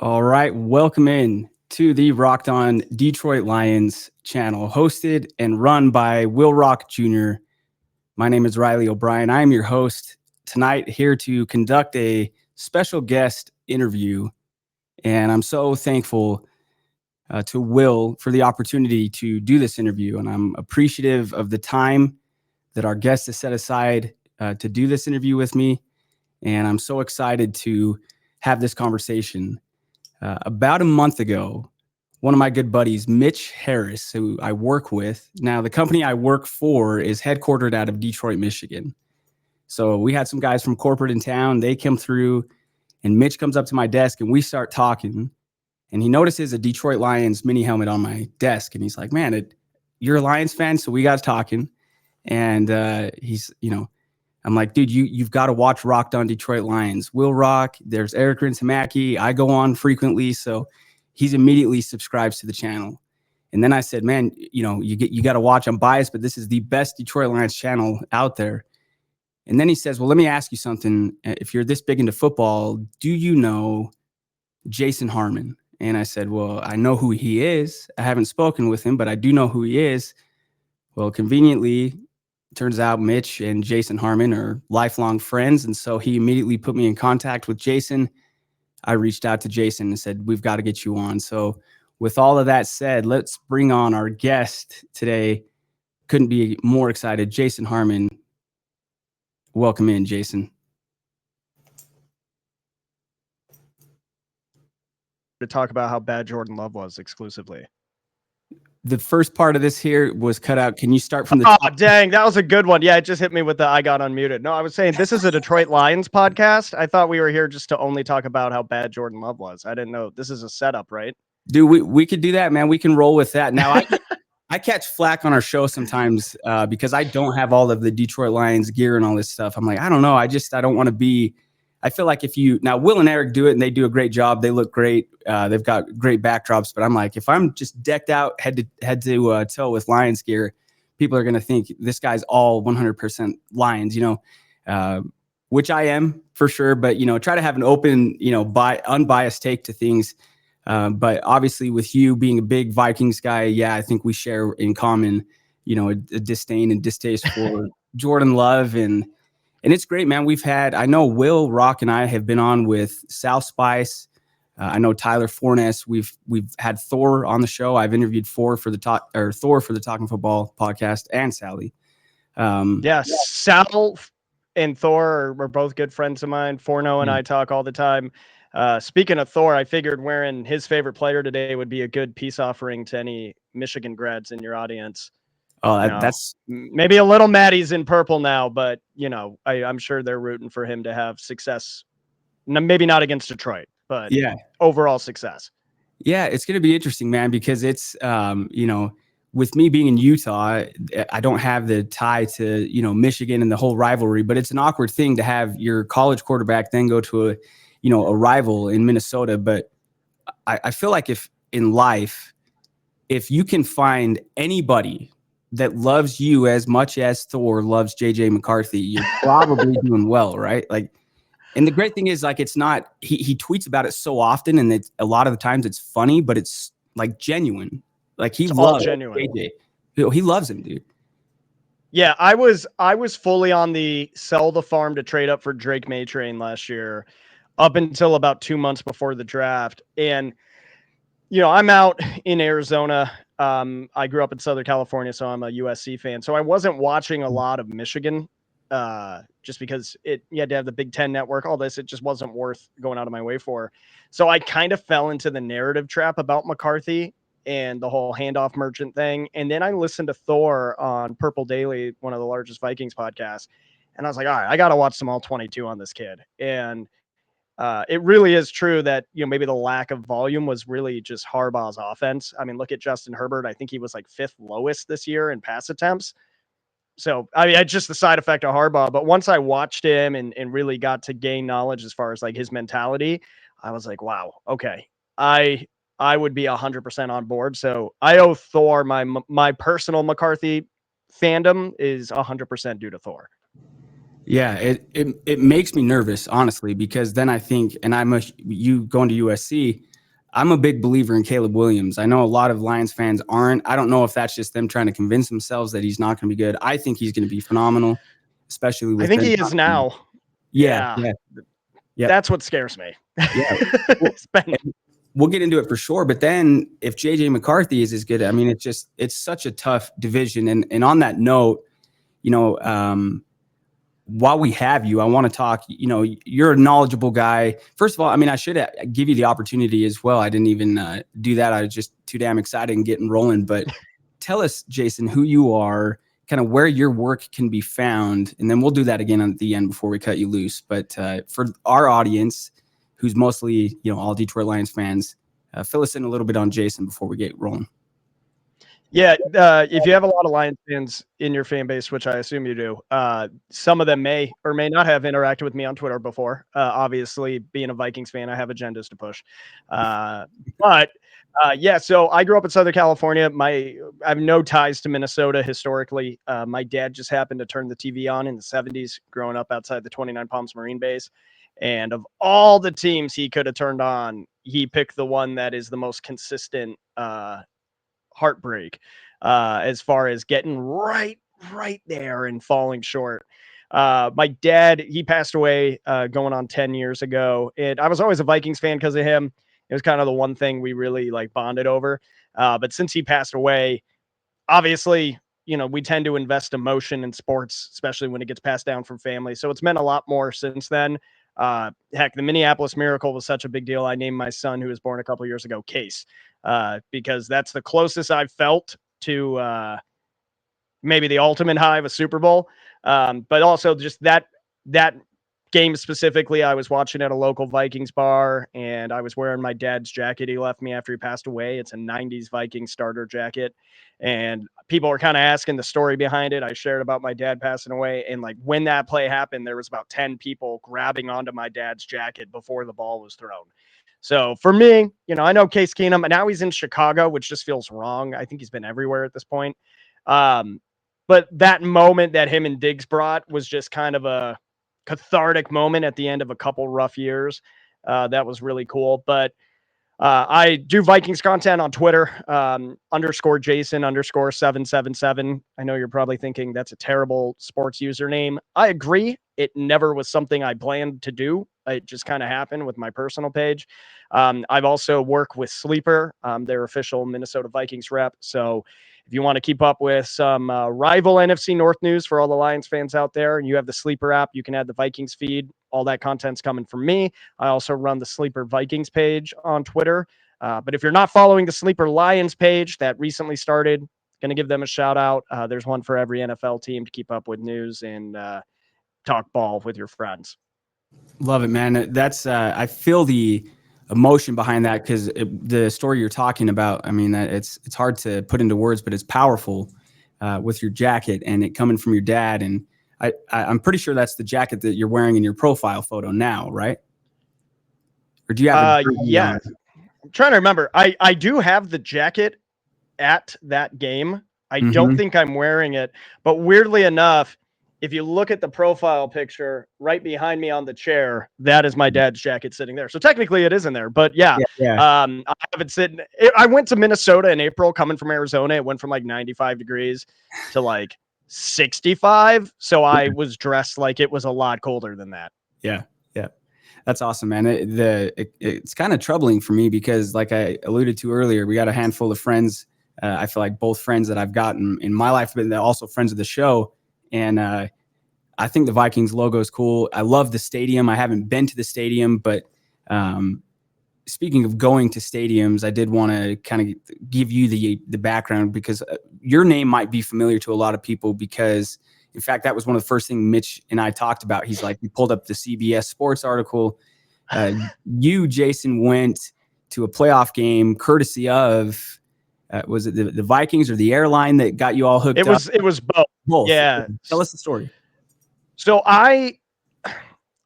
All right, welcome in to the Rocked On Detroit Lions channel, hosted and run by Will Rock Jr. My name is Riley O'Brien. I am your host tonight, here to conduct a special guest interview, and I'm so thankful to Will for the opportunity to do this interview, and I'm appreciative of the time that our guest has set aside to do this interview with me, and I'm so excited to have this conversation. About a month ago, one of my good buddies, Mitch Harris, who I work with. Now, the company I work for is headquartered out of Detroit, Michigan. So we had some guys from corporate in town. They come through, and Mitch comes up to my desk, and we start talking. And he notices a Detroit Lions mini helmet on my desk, and he's like, "Man, you're a Lions fan?" So we got talking, and I'm like, "Dude, you've got to watch Rocked On Detroit Lions. Will Rock, there's Eric Rintamaki. I go on frequently." So he's immediately subscribes to the channel. And then I said, "Man, you got to watch. I'm biased, but this is the best Detroit Lions channel out there." And then he says, "Well, let me ask you something. If you're this big into football, do you know Jason Harmon?" And I said, "Well, I know who he is. I haven't spoken with him, but I do know who he is." Well, conveniently, turns out Mitch and Jason Harmon are lifelong friends. And so he immediately put me in contact with Jason. I reached out to Jason and said, "We've got to get you on." So with all of that said, let's bring on our guest today. Couldn't be more excited. Jason Harmon. Welcome in, Jason. To talk about how bad Jordan Love was exclusively. The first part of this here was cut out. Can you start from the top? top? Dang, that was a good one. Yeah, it just hit me with the I got unmuted. No, I was saying this is a Detroit Lions podcast. I thought we were here just to only talk about how bad Jordan Love was. I didn't know this is a setup, right? Dude, we could do that, man. We can roll with that. Now, I catch flack on our show sometimes because I don't have all of the Detroit Lions gear and all this stuff. I'm like, I don't know. I don't want to be. I feel like now Will and Eric do it and they do a great job. They look great. They've got great backdrops. But I'm like, if I'm just decked out head to toe with Lions gear, people are going to think this guy's all 100% Lions, which I am for sure. But, try to have an open, unbiased take to things. But obviously with you being a big Vikings guy, yeah, I think we share in common, a disdain and distaste for Jordan Love. And it's great, man. I know Will Rock and I have been on with South Spice. I know Tyler Forness. We've had Thor on the show. I've interviewed Thor for the Talking Football podcast, and Sally. Sal and Thor are both good friends of mine. Forno and I talk all the time. Speaking of Thor, I figured wearing his favorite player today would be a good peace offering to any Michigan grads in your audience. Oh, that's maybe a little Maddie's in purple now, but I'm sure they're rooting for him to have success. Maybe not against Detroit, but overall success. Yeah, it's going to be interesting, man, because it's with me being in Utah, I don't have the tie to Michigan and the whole rivalry, but it's an awkward thing to have your college quarterback then go to a rival in Minnesota. But I feel like if you can find anybody that loves you as much as Thor loves JJ McCarthy, you're probably doing well, right? Like, and the great thing is, like, it's not, he tweets about it so often, and a lot of the times it's funny, but it's like genuine. Like, it's loves genuine. JJ. He loves him, dude. Yeah, I was fully on the sell the farm to trade up for Drake May train last year, up until about 2 months before the draft. And I'm out in Arizona. I grew up in Southern California, so I'm a USC fan. So I wasn't watching a lot of Michigan, just because you had to have the Big Ten network, all this. It just wasn't worth going out of my way for. So I kind of fell into the narrative trap about McCarthy and the whole handoff merchant thing. And then I listened to Thor on Purple Daily, one of the largest Vikings podcasts. And I was like, all right, I got to watch some all 22 on this kid. And it really is true that, maybe the lack of volume was really just Harbaugh's offense. I mean, look at Justin Herbert. I think he was like 5th lowest this year in pass attempts. So, I mean, it's just the side effect of Harbaugh. But once I watched him and really got to gain knowledge as far as like his mentality, I was like, wow, okay, I would be 100% on board. So I owe Thor my personal McCarthy fandom is 100% due to Thor. Yeah, it makes me nervous, honestly, because then I think, and you going to USC, I'm a big believer in Caleb Williams. I know a lot of Lions fans aren't. I don't know if that's just them trying to convince themselves that he's not going to be good. I think he's going to be phenomenal, especially with I think Ben he is Johnson. now. Yeah, Yeah. yeah, yeah, That's what scares me. yeah. Well, we'll get into it for sure. But then if JJ McCarthy is as good, I mean, it's such a tough division. And on that note, you know, while we have you, I want to talk, you know, you're a knowledgeable guy. First of all, I mean, I should give you the opportunity as well. I didn't even do that. I was just too damn excited and getting rolling. But tell us, Jason, who you are, kind of where your work can be found. And then we'll do that again at the end before we cut you loose. But for our audience, who's mostly, you know, all Detroit Lions fans, fill us in a little bit on Jason before we get rolling. Yeah, if you have a lot of Lions fans in your fan base, which I assume you do, some of them may or may not have interacted with me on Twitter before. Obviously, being a Vikings fan, I have agendas to push. But yeah, so I grew up in Southern California. I have no ties to Minnesota historically. My dad just happened to turn the TV on in the 70s, growing up outside the 29 Palms Marine Base. And of all the teams he could have turned on, he picked the one that is the most consistent heartbreak as far as getting right there and falling short. My dad, he passed away going on 10 years ago, and I was always a Vikings fan because of him. It was kind of the one thing we really like bonded over. But since he passed away, obviously, you know, we tend to invest emotion in sports, especially when it gets passed down from family. So it's meant a lot more since then. Heck, the Minneapolis Miracle was such a big deal. I named my son, who was born a couple years ago, Case, because that's the closest I've felt to maybe the ultimate high of a Super Bowl. But also just that game specifically, I was watching at a local Vikings bar, and I was wearing my dad's jacket he left me after he passed away. It's a 90s Vikings starter jacket. And people were kind of asking the story behind it. I shared about my dad passing away. And like when that play happened, there was about 10 people grabbing onto my dad's jacket before the ball was thrown. So for me, you know, I know Case Keenum, and now he's in Chicago, which just feels wrong. I think he's been everywhere at this point. But that moment that him and Diggs brought was just kind of a cathartic moment at the end of a couple rough years. That was really cool. But I do Vikings content on Twitter, _ Jason _ 777. I know you're probably thinking that's a terrible sports username. I agree. It never was something I planned to do. It just kind of happened with my personal page. I've also worked with Sleeper, their official Minnesota Vikings rep. So if you want to keep up with some rival NFC North news for all the Lions fans out there, and you have the Sleeper app, you can add the Vikings feed. All that content's coming from me. I also run the Sleeper Vikings page on Twitter. But if you're not following the Sleeper Lions page that recently started, going to give them a shout out. There's one for every NFL team to keep up with news and talk ball with your friends. Love it, man. That's I feel the emotion behind that because the story you're talking about. I mean, it's hard to put into words, but it's powerful with your jacket and it coming from your dad. And I'm pretty sure that's the jacket that you're wearing in your profile photo now, right? Or do you have? Yeah, I'm trying to remember. I do have the jacket at that game. I don't think I'm wearing it, but weirdly enough, if you look at the profile picture right behind me on the chair, that is my dad's jacket sitting there. So technically it is in there, but yeah. I have it sitting. I went to Minnesota in April coming from Arizona. It went from like 95 degrees to like 65. So I was dressed like it was a lot colder than that. Yeah. Yeah. That's awesome, man. It's kind of troubling for me because like I alluded to earlier, we got a handful of friends. I feel like both friends that I've gotten in my life, but they're also friends of the show. And I think the Vikings logo is cool. I love the stadium. I haven't been to the stadium, but speaking of going to stadiums, I did want to kind of give you the background because your name might be familiar to a lot of people because, in fact, that was one of the first things Mitch and I talked about. He's like, we pulled up the CBS Sports article. You, Jason, went to a playoff game courtesy of was it the Vikings or the airline that got you all hooked up? It was both. Both. Yeah. Tell us the story. So I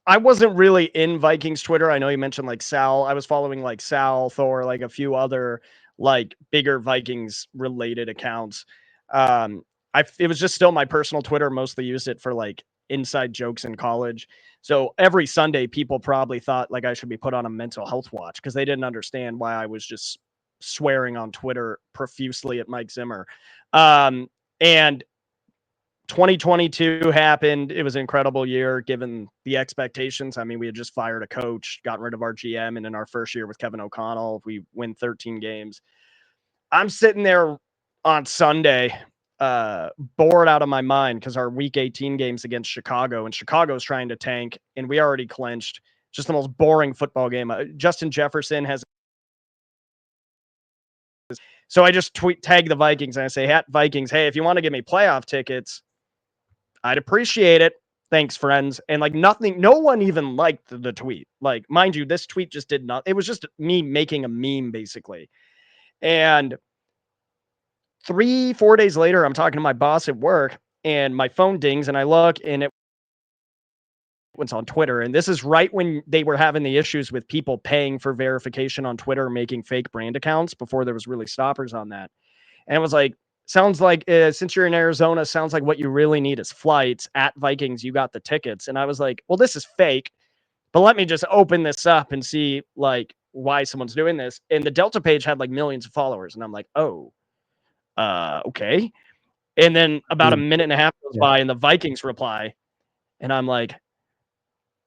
wasn't really in Vikings Twitter. I know you mentioned like Sal. I was following like Sal, Thor, like a few other like bigger Vikings related accounts. It was just still my personal Twitter. Mostly used it for like inside jokes in college. So every Sunday, people probably thought like I should be put on a mental health watch because they didn't understand why I was just swearing on Twitter profusely at Mike Zimmer. And 2022 happened. It was an incredible year given the expectations. I mean, we had just fired a coach, gotten rid of our GM, and in our first year with Kevin O'Connell, we win 13 games. I'm sitting there on Sunday, bored out of my mind because our week 18 games against Chicago, and Chicago's trying to tank, and we already clinched. Just the most boring football game. Justin Jefferson has. So I just tag the Vikings and I say, Vikings, hey, if you want to give me playoff tickets, I'd appreciate it. Thanks, friends. And like nothing, no one even liked the tweet. Like, mind you, this tweet just did not, it was just me making a meme basically. And 3-4 days later, I'm talking to my boss at work and my phone dings and I look and it was on Twitter. And this is right when they were having the issues with people paying for verification on Twitter, making fake brand accounts before there was really stoppers on that. And it was like, sounds like since you're in Arizona, sounds like what you really need is flights at Vikings. You got the tickets. And I was like, well, this is fake, but let me just open this up and see like why someone's doing this. And the Delta page had like millions of followers. And I'm like, oh, okay. And then about a minute and a half goes by and the Vikings reply. And I'm like,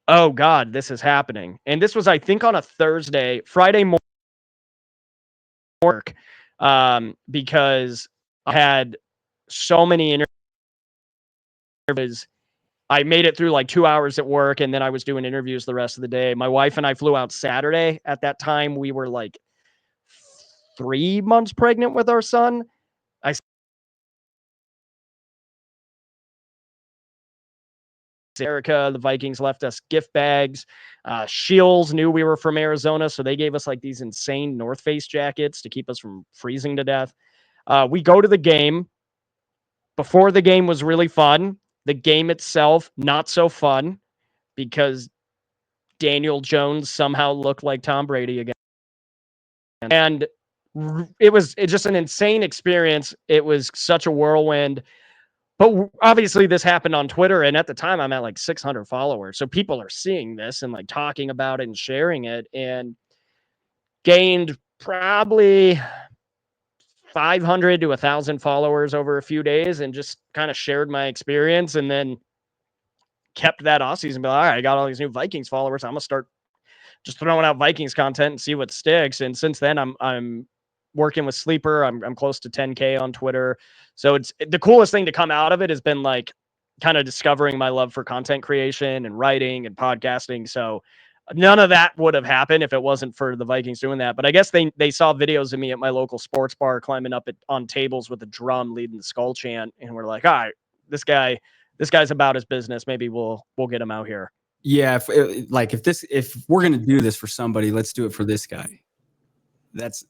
oh God, this is happening. And this was, I think, on a Thursday, Friday morning, because I had so many interviews. I made it through like 2 hours at work and then I was doing interviews the rest of the day. My wife and I flew out Saturday. At that time, we were like 3 months pregnant with our son. Erica, the Vikings left us gift bags. Shields knew we were from Arizona, so they gave us like these insane North Face jackets to keep us from freezing to death. We go to the game. Before the game was really fun. The game itself, not so fun because Daniel Jones somehow looked like Tom Brady again. And it's just an insane experience. It was such a whirlwind. But obviously this happened on Twitter. And at the time I'm at like 600 followers. So people are seeing this and like talking about it and sharing it, and gained probably 500 to 1,000 followers over a few days and just kind of shared my experience and then kept that off season. But all right, I got all these new Vikings followers. I'm going to start just throwing out Vikings content and see what sticks. And since then I'm working with Sleeper. I'm close to 10K on Twitter. So it's the coolest thing to come out of it has been like kind of discovering my love for content creation and writing and podcasting. So none of that would have happened if it wasn't for the Vikings doing that. But I guess they saw videos of me at my local sports bar climbing up on tables with a drum leading the skull chant. And we're like, all right, this guy's about his business. Maybe we'll get him out here. Yeah. If we're going to do this for somebody, let's do it for this guy. That's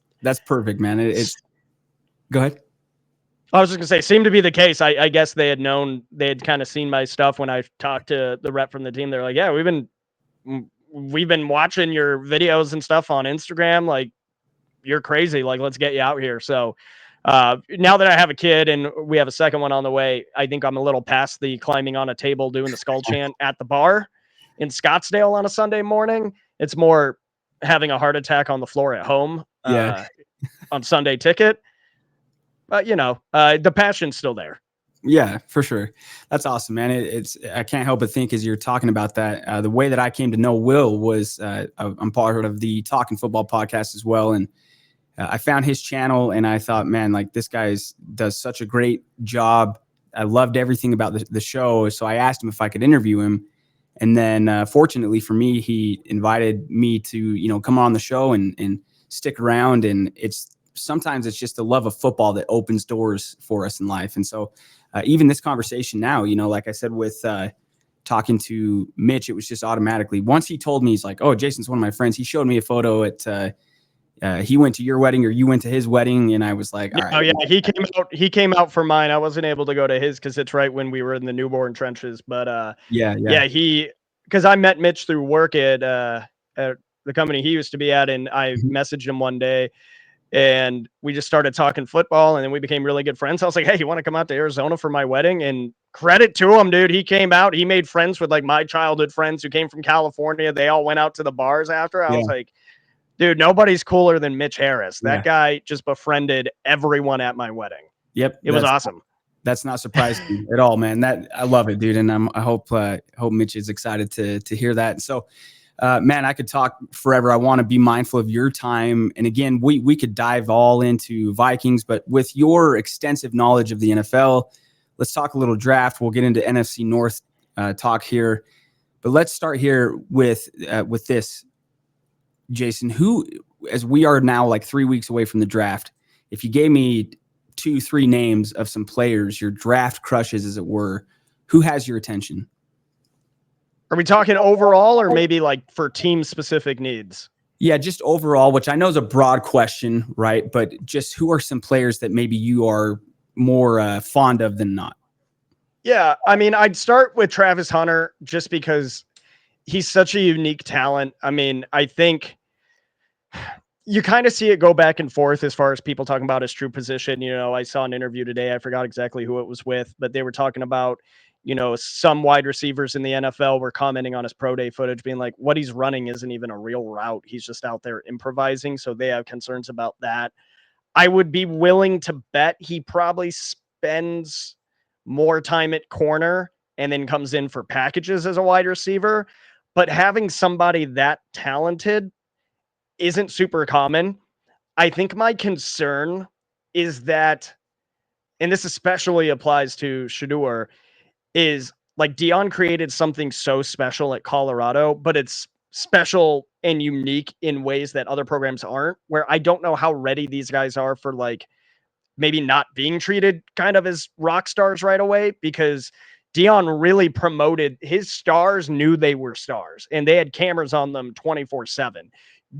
perfect, man. It's go ahead. I was just gonna say, seemed to be the case. I guess they had kind of seen my stuff when I talked to the rep from the team. They're like, yeah, we've been watching your videos and stuff on Instagram. Like, you're crazy. Like, let's get you out here. So now that I have a kid and we have a second one on the way, I think I'm a little past the climbing on a table doing the skull chant at the bar in Scottsdale on a Sunday morning. It's more having a heart attack on the floor at home on Sunday Ticket. But the passion's still there. Yeah, for sure. That's awesome, man. I can't help but think as you're talking about that, the way that I came to know Will was I'm part of the Talking Football podcast as well. And I found his channel and I thought, man, like this guy does such a great job. I loved everything about the show. So I asked him if I could interview him. And then fortunately for me, he invited me to, come on the show and stick around. And sometimes it's just the love of football that opens doors for us in life. And so even this conversation now, like I said, with talking to Mitch, it was just automatically, once he told me, he's like, oh, Jason's one of my friends. He showed me a photo he went to your wedding or you went to his wedding. And I was like, all right. Oh yeah. He came out for mine. I wasn't able to go to his cause it's right when we were in the newborn trenches, but cause I met Mitch through work at the company he used to be at. And I messaged him one day And we just started talking football, and then we became really good friends. I was like, hey, you want to come out to Arizona for my wedding? And credit to him, dude. He came out. He made friends with like my childhood friends who came from California. They all went out to the bars after. I was like, dude, nobody's cooler than Mitch Harris. That guy just befriended everyone at my wedding. Yep. It was awesome. That's not surprising at all, man. I love it, dude. And I hope Mitch is excited to hear that. So, man, I could talk forever. I want to be mindful of your time. And again, we could dive all into Vikings, but with your extensive knowledge of the NFL, let's talk a little draft. We'll get into NFC North talk here, but let's start here with this, Jason. Who, as we are now like 3 weeks away from the draft, if you gave me 2-3 names of some players, your draft crushes, as it were, who has your attention? Are we talking overall or maybe like for team specific needs? Yeah, just overall, which I know is a broad question, right? But just who are some players that maybe you are more fond of than not? Yeah, I mean, I'd start with Travis Hunter just because he's such a unique talent. I mean, I think you kind of see it go back and forth as far as people talking about his true position. You know, I saw an interview today. I forgot exactly who it was with, but they were talking about, you know, some wide receivers in the NFL were commenting on his pro day footage, being like, what he's running isn't even a real route. He's just out there improvising. So they have concerns about that. I would be willing to bet he probably spends more time at corner and then comes in for packages as a wide receiver. But having somebody that talented isn't super common. I think my concern is that, and this especially applies to Shedeur, is like Dion created something so special at Colorado, but it's special and unique in ways that other programs aren't, where I don't know how ready these guys are for like maybe not being treated kind of as rock stars right away, because Dion really promoted his stars, knew they were stars, and they had cameras on them 24/7.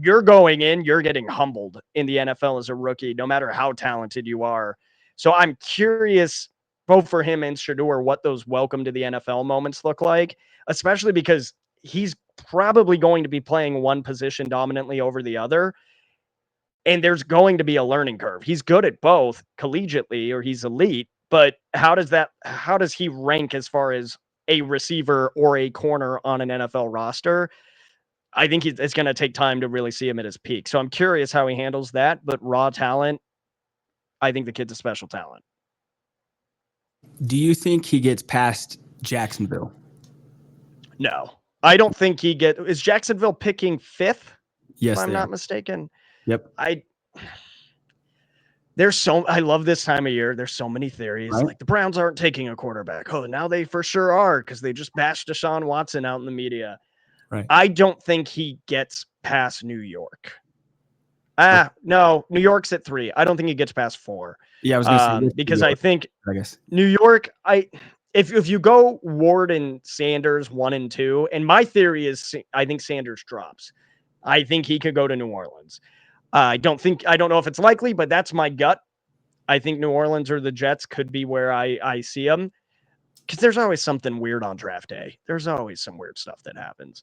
You're going in, you're getting humbled in the NFL as a rookie, no matter how talented you are. So I'm curious, both for him and Shedeur, what those welcome to the NFL moments look like, especially because he's probably going to be playing one position dominantly over the other. And there's going to be a learning curve. He's good at both collegiately, or he's elite, but how does he rank as far as a receiver or a corner on an NFL roster? I think it's going to take time to really see him at his peak. So I'm curious how he handles that, but raw talent, I think the kid's a special talent. Do you think he gets past Jacksonville? No, I don't think is Jacksonville picking 5th? Yes, if I'm not mistaken. Yep. I love this time of year. There's so many theories. Right. Like the Browns aren't taking a quarterback. Oh, now they for sure are, because they just bashed Deshaun Watson out in the media. Right. I don't think he gets past New York. No, New York's at 3. I don't think he gets past 4. Yeah, I was going to say because I think guess New York. If you go Ward and Sanders 1 and 2, and my theory is I think Sanders drops. I think he could go to New Orleans. I don't know if it's likely, but that's my gut. I think New Orleans or the Jets could be where I see them, because there's always something weird on draft day. There's always some weird stuff that happens.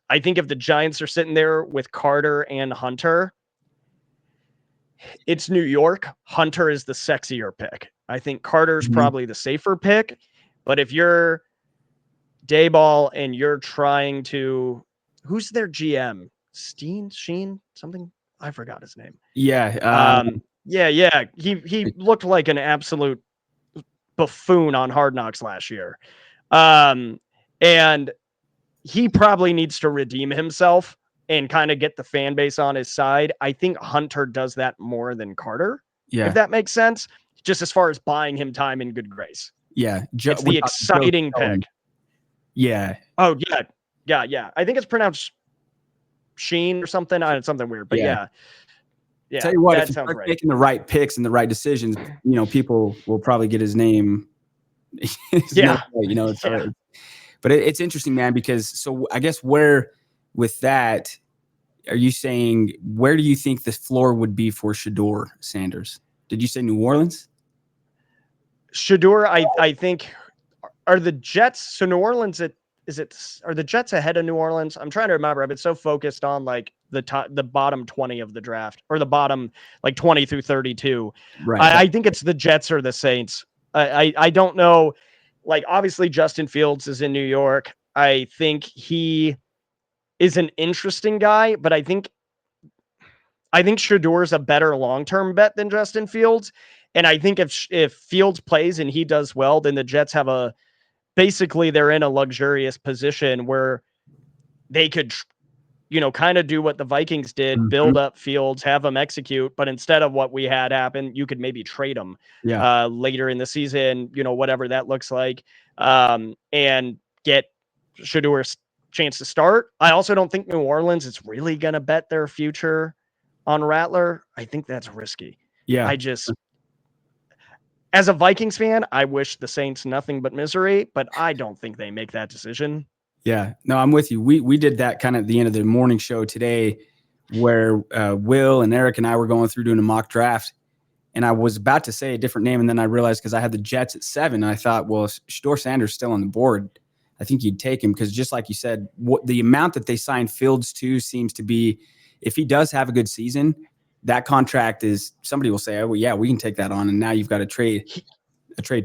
I think if the Giants are sitting there with Carter and Hunter, it's New York. Hunter is the sexier pick. I think Carter's probably the safer pick, but if you're Dayball and you're trying to, who's their GM? Sheen, something? I forgot his name. Yeah. Yeah. He looked like an absolute buffoon on Hard Knocks last year. And he probably needs to redeem himself and kind of get the fan base on his side. I think Hunter does that more than Carter, if that makes sense, just as far as buying him time in good grace. Yeah. It's the exciting pick. Yeah. Oh, yeah. I think it's pronounced Sheen or something. It's something weird, but yeah. Tell you what, that if sounds you're right. making the right picks and the right decisions, people will probably get his name. But it's interesting, man, because so I guess where with that, are you saying, where do you think the floor would be for Shedeur Sanders? Did you say New Orleans? Shedeur, I think, are the Jets. So New Orleans at are the Jets ahead of New Orleans? I'm trying to remember. I've been so focused on like the bottom 20 of the draft, or the bottom like 20 through 32. Right. I think it's the Jets or the Saints. I don't know. Like, obviously Justin Fields is in New York. I think he is an interesting guy, but I think Shador's a better long-term bet than Justin Fields. And I think if Fields plays and he does well, then the Jets have basically they're in a luxurious position where they could, kind of do what the Vikings did, build up Fields, have them execute. But instead of what we had happen, you could maybe trade them later in the season, whatever that looks like, and get Shador's chance to start. I also don't think New Orleans is really going to bet their future on Rattler. I think that's risky. Yeah. As a Vikings fan, I wish the Saints nothing but misery, but I don't think they make that decision. Yeah, no, I'm with you. We did that kind of at the end of the morning show today, where Will and Eric and I were going through doing a mock draft, and I was about to say a different name, and then I realized because I had the Jets at 7, and I thought, well, Shador Sanders still on the board, I think you'd take him, because just like you said, what the amount that they signed Fields to seems to be, if he does have a good season, that contract is, somebody will say, oh, well, yeah, we can take that on, and now you've got a trade piece.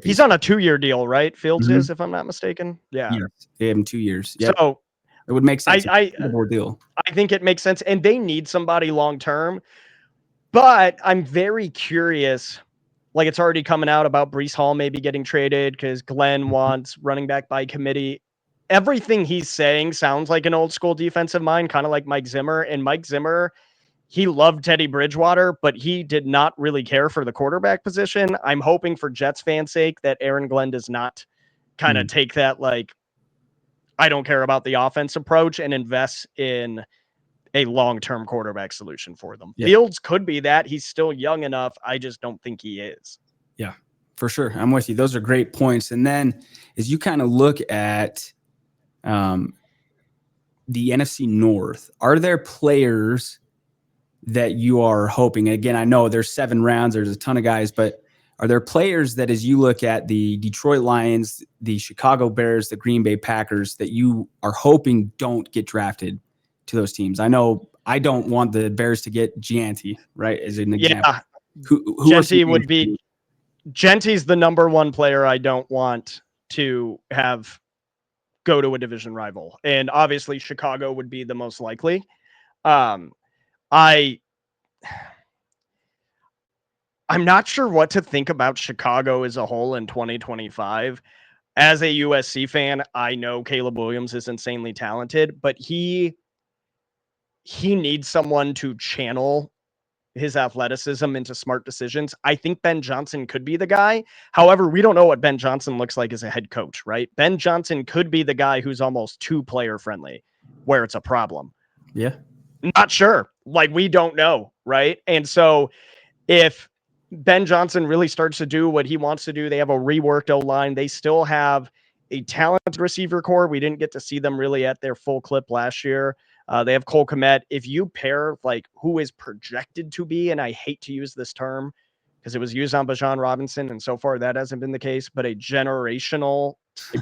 He's on a 2-year deal, right? Fields is, if I'm not mistaken. Yeah. Yes, they have him 2 years. Yep. So it would make sense. I think it makes sense, and they need somebody long term. But I'm very curious. Like, it's already coming out about Breece Hall maybe getting traded because Glenn wants running back by committee. Everything he's saying sounds like an old school defensive mind, kind of like Mike Zimmer. And Mike Zimmer, he loved Teddy Bridgewater, but he did not really care for the quarterback position. I'm hoping for Jets fans' sake that Aaron Glenn does not kind of take that, like, I don't care about the offense approach, and invest in a long-term quarterback solution for them. Yeah. Fields could be that. He's still young enough. I just don't think he is. Yeah, for sure. I'm with you. Those are great points. And then as you kind of look at the NFC North, are there players that you are hoping? Again, I know there's 7 rounds, there's a ton of guys, but are there players that, as you look at the Detroit Lions, the Chicago Bears, the Green Bay Packers, that you are hoping don't get drafted to those teams? I know I don't want the Bears to get Gianti, right, as an example. Yeah, Genty would be – Genty's the number one player I don't want to have go to a division rival. And obviously Chicago would be the most likely. I'm not sure what to think about Chicago as a whole in 2025. As a USC fan, I know Caleb Williams is insanely talented, but he needs someone to channel his athleticism into smart decisions. I think Ben Johnson could be the guy. However, we don't know what Ben Johnson looks like as a head coach, right? Ben Johnson could be the guy who's almost too player friendly, where it's a problem. Yeah. Not sure. Like, we don't know, right? And so if Ben Johnson really starts to do what he wants to do, they have a reworked O-line. They still have a talented receiver core. We didn't get to see them really at their full clip last year. They have Cole Kmet. If you pair like who is projected to be, and I hate to use this term because it was used on Bijan Robinson, and so far that hasn't been the case, but a generational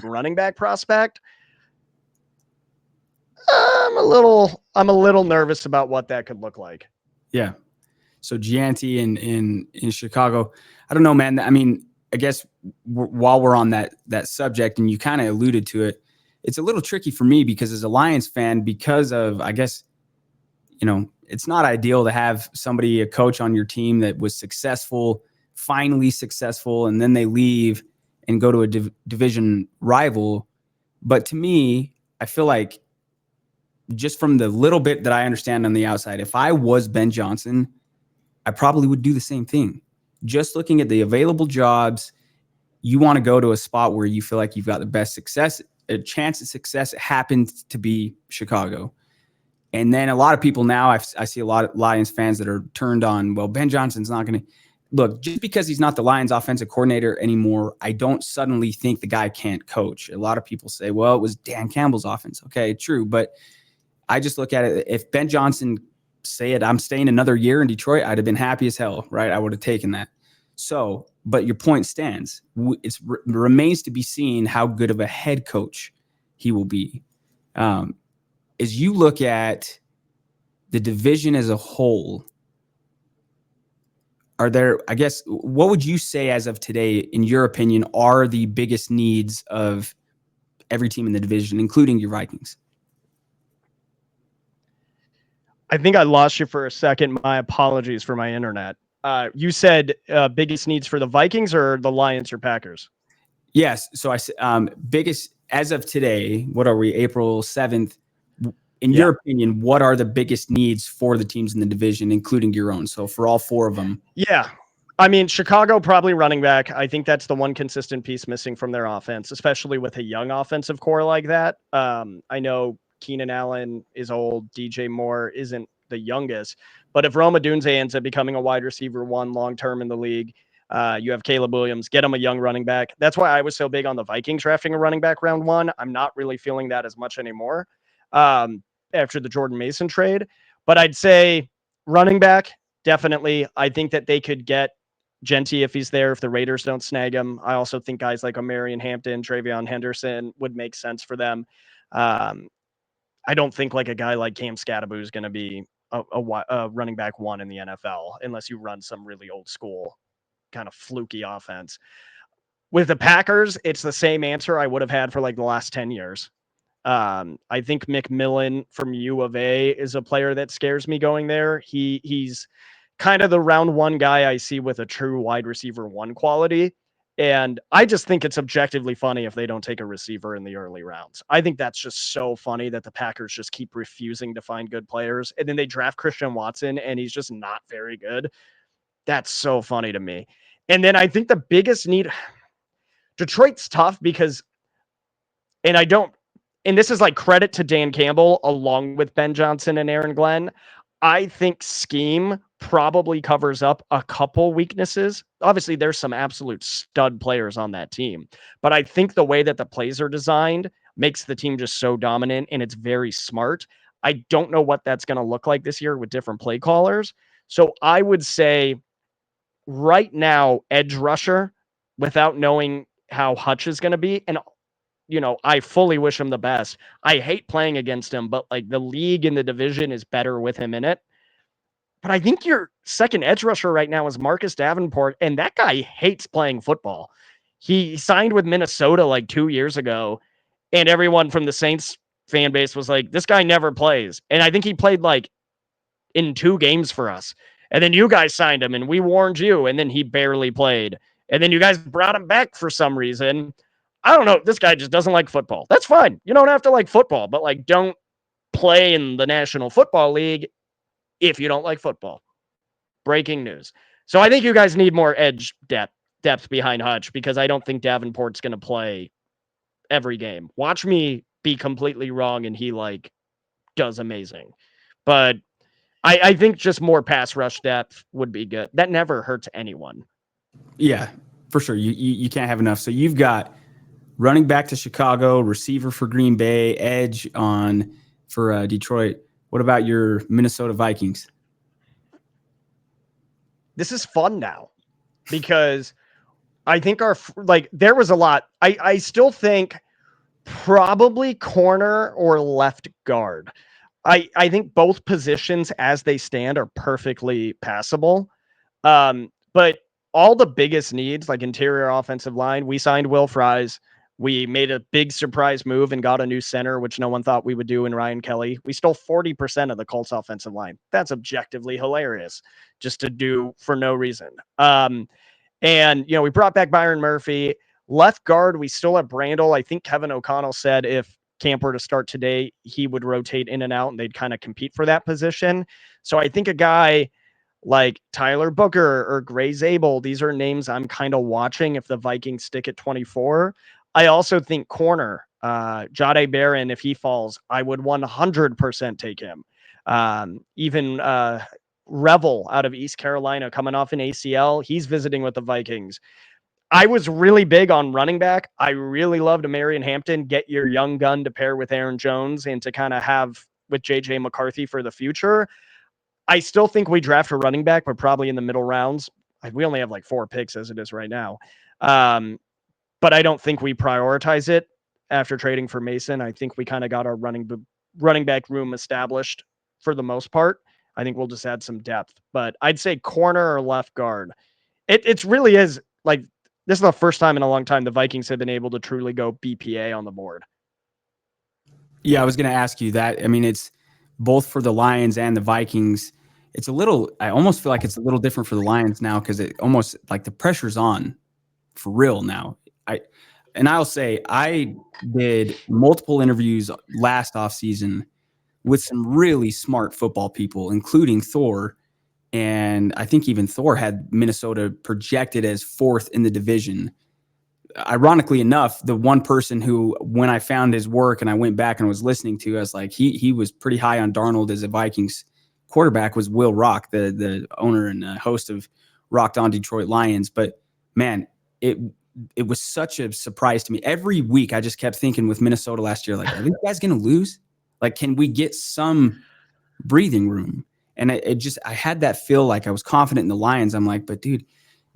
running back prospect, I'm a little nervous about what that could look like. Yeah. So Gianti in Chicago, I don't know, man. I mean, I guess while we're on that subject, and you kind of alluded to it, it's a little tricky for me because as a Lions fan, because of, I guess, it's not ideal to have a coach on your team that was finally successful, and then they leave and go to a division rival. But to me, I feel like just from the little bit that I understand on the outside, if I was Ben Johnson, I probably would do the same thing. Just looking at the available jobs, you want to go to a spot where you feel like you've got the best success, a chance at success. It happens to be Chicago. And then a lot of people now, I see a lot of Lions fans that are turned on, well, Ben Johnson's not going to – look, just because he's not the Lions offensive coordinator anymore, I don't suddenly think the guy can't coach. A lot of people say, well, it was Dan Campbell's offense. Okay, true. But I just look at it. If Ben Johnson said, I'm staying another year in Detroit, I'd have been happy as hell, right? I would have taken that. So, but your point stands. It remains to be seen how good of a head coach he will be. As you look at the division as a whole, are there, I guess, what would you say as of today, in your opinion, are the biggest needs of every team in the division, including your Vikings? I think I lost you for a second. My apologies for my internet. You said biggest needs for the Vikings or the Lions or Packers? Yes. So I biggest as of today, what are we, April 7th? In your opinion, what are the biggest needs for the teams in the division, including your own? So for all four of them. Yeah. I mean, Chicago probably running back. I think that's the one consistent piece missing from their offense, especially with a young offensive core like that. I know Keenan Allen is old. DJ Moore isn't the youngest. But if Rome Odunze ends up becoming a wide receiver one long-term in the league, you have Caleb Williams, get him a young running back. That's why I was so big on the Vikings drafting a running back round one. I'm not really feeling that as much anymore after the Jordan Mason trade. But I'd say running back, definitely. I think that they could get Genty if he's there, if the Raiders don't snag him. I also think guys like Omarion Hampton, Travion Henderson would make sense for them. I don't think like a guy like Cam Scattaboo is going to be a running back one in the NFL unless you run some really old school kind of fluky offense. With the Packers, it's the same answer I would have had for like the last 10 years. I think McMillan from U of A is a player that scares me going there. He's kind of the round one guy I see with a true wide receiver one quality. And I just think it's objectively funny if they don't take a receiver in the early rounds. I think that's just so funny that the Packers just keep refusing to find good players. And then they draft Christian Watson and he's just not very good. That's so funny to me. And then I think the biggest need, Detroit's tough because, and I don't, and this is like credit to Dan Campbell along with Ben Johnson and Aaron Glenn. I think scheme probably covers up a couple weaknesses. Obviously, there's some absolute stud players on that team, but I think the way that the plays are designed makes the team just so dominant and it's very smart. I don't know what that's going to look like this year with different play callers. So I would say right now, edge rusher without knowing how Hutch is going to be. And I fully wish him the best. I hate playing against him, but like the league in the division is better with him in it. But I think your second edge rusher right now is Marcus Davenport, and that guy hates playing football. He signed with Minnesota like 2 years ago, and everyone from the Saints fan base was like, this guy never plays. And I think he played like in 2 games for us. And then you guys signed him, and we warned you, and then he barely played. And then you guys brought him back for some reason. I don't know. This guy just doesn't like football. That's fine. You don't have to like football, but like don't play in the National Football League if you don't like football. Breaking news. So I think you guys need more edge depth behind Hutch because I don't think Davenport's going to play every game. Watch me be completely wrong and he like does amazing. But I think just more pass rush depth would be good. That never hurts anyone. Yeah, for sure. You can't have enough. So you've got running back to Chicago, receiver for Green Bay, edge on for Detroit. What about your Minnesota Vikings? This is fun now because I think there was a lot. I still think probably corner or left guard. I think both positions as they stand are perfectly passable. But all the biggest needs, like interior offensive line, we signed Will Fries. We made a big surprise move and got a new center, which no one thought we would do in Ryan Kelly. We stole 40% of the Colts offensive line. That's objectively hilarious just to do for no reason. And we brought back Byron Murphy. Left guard, we still have Brandel. I think Kevin O'Connell said if Camp were to start today, he would rotate in and out and they'd kind of compete for that position. So I think a guy like Tyler Booker or Gray Zabel, these are names I'm kind of watching if the Vikings stick at 24. I also think corner, Jade Barron, if he falls, I would 100% take him. Even Revel out of East Carolina coming off an ACL, he's visiting with the Vikings. I was really big on running back. I really loved Omarion Hampton. Get your young gun to pair with Aaron Jones and to kind of have with JJ McCarthy for the future. I still think we draft a running back, but probably in the middle rounds. We only have like 4 picks as it is right now. But I don't think we prioritize it. after trading for Mason. I think we kind of got our running back room established for the most part. I think we'll just add some depth, but I'd say corner or left guard. It really is like, this is the first time in a long time the Vikings have been able to truly go BPA on the board. Yeah, I was going to ask you that. I mean, it's both for the Lions and the Vikings. I almost feel like it's a little different for the Lions now, because it almost like the pressure's on for real now. I'll say I did multiple interviews last offseason with some really smart football people, including Thor. And I think even Thor had Minnesota projected as 4th in the division. Ironically enough, the one person who, when I found his work and I went back and was listening to, I was like, he was pretty high on Darnold as a Vikings quarterback, was Will Rock, the owner and host of Rocked on Detroit Lions. But man, it was such a surprise to me. Every week I just kept thinking with Minnesota last year, like, are these guys going to lose? Like, can we get some breathing room? And I had that feel like I was confident in the Lions. I'm like, but dude,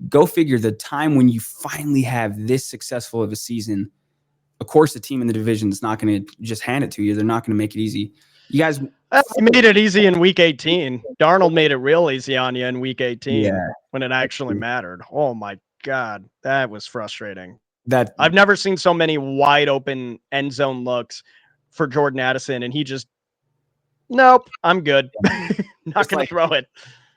go figure, the time when you finally have this successful of a season, of course, the team in the division is not going to just hand it to you. They're not going to make it easy. You guys made it easy in week 18. Darnold made it real easy on you in week 18 when it actually mattered. Oh my God, that was frustrating. I've never seen so many wide open end zone looks for Jordan Addison, and he just, nope, I'm good. Not going to throw it.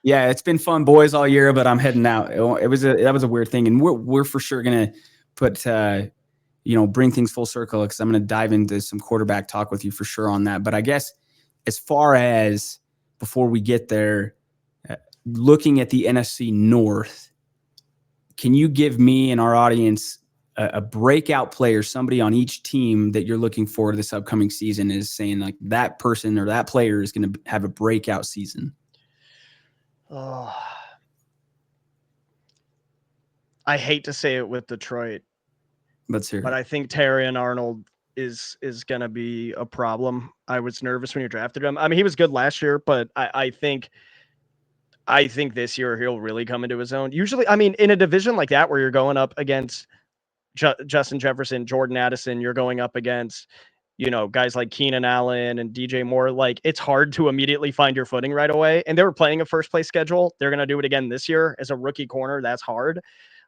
Yeah, it's been fun, boys, all year, but I'm heading out. That was a weird thing, and we're for sure gonna put bring things full circle, because I'm gonna dive into some quarterback talk with you for sure on that. But I guess as far as before we get there, looking at the NFC North, can you give me and our audience a breakout player, somebody on each team that you're looking for this upcoming season, is saying like that person or that player is going to have a breakout season? Oh, I hate to say it with Detroit, Let's hear it. But I think Terry and Arnold is going to be a problem. I was nervous when you drafted him. I mean, he was good last year, but I think this year he'll really come into his own. Usually, I mean, in a division like that where you're going up against Justin Jefferson, Jordan Addison, you're going up against, guys like Keenan Allen and DJ Moore. Like, it's hard to immediately find your footing right away. And they were playing a first place schedule. They're going to do it again this year as a rookie corner. That's hard.